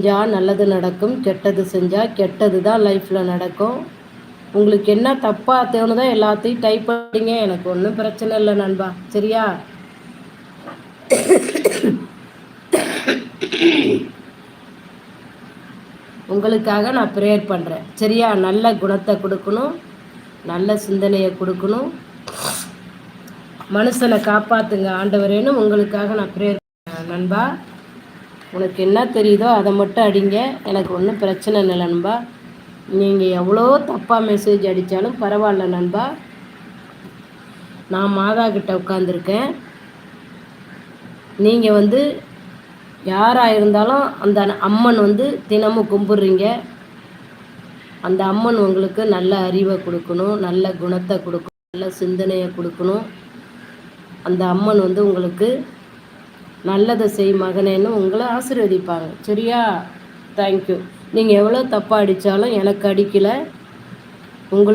செஞ்சால் நல்லது நடக்கும், கெட்டது செஞ்சால் கெட்டது தான் லைஃப்பில் நடக்கும். உங்களுக்கு என்ன தப்பாக தோணுதோ எல்லாத்தையும் டைப் பண்ணிங்க, எனக்கு ஒன்றும் பிரச்சனை இல்லை நண்பா. சரியா? உங்களுக்காக நான் ப்ரேயர் பண்ணுறேன். சரியா? நல்ல குணத்தை கொடுக்கணும், நல்ல சிந்தனையை கொடுக்கணும், மனுஷனை காப்பாற்றுங்க ஆண்டவரேன்னு உங்களுக்காக நான் ப்ரேயர் பண்ணுறேன் நண்பா. உனக்கு என்ன தெரியுதோ அதை மட்டும் அடிங்க, எனக்கு ஒன்றும் பிரச்சனை இல்லை நண்பா. நீங்கள் எவ்வளோ தப்பாக மெசேஜ் அடித்தாலும் பரவாயில்ல நண்பா. நான் மாதா கிட்ட உட்காந்துருக்கேன். நீங்கள் யாராக இருந்தாலும் அந்த அம்மன் தினமும் கும்பிட்றீங்க. அந்த அம்மன் உங்களுக்கு நல்ல அறிவை கொடுக்கணும், நல்ல குணத்தை கொடுக்கணும், நல்ல சிந்தனையை கொடுக்கணும். அந்த அம்மன் உங்களுக்கு நல்லதை செய் மகனேன்னு உங்களை ஆசீர்வதிப்பாங்க. சரியா? தேங்க்யூ. நீங்கள் எவ்வளோ தப்பாக அடித்தாலும் எனக்கு அடிக்கலை.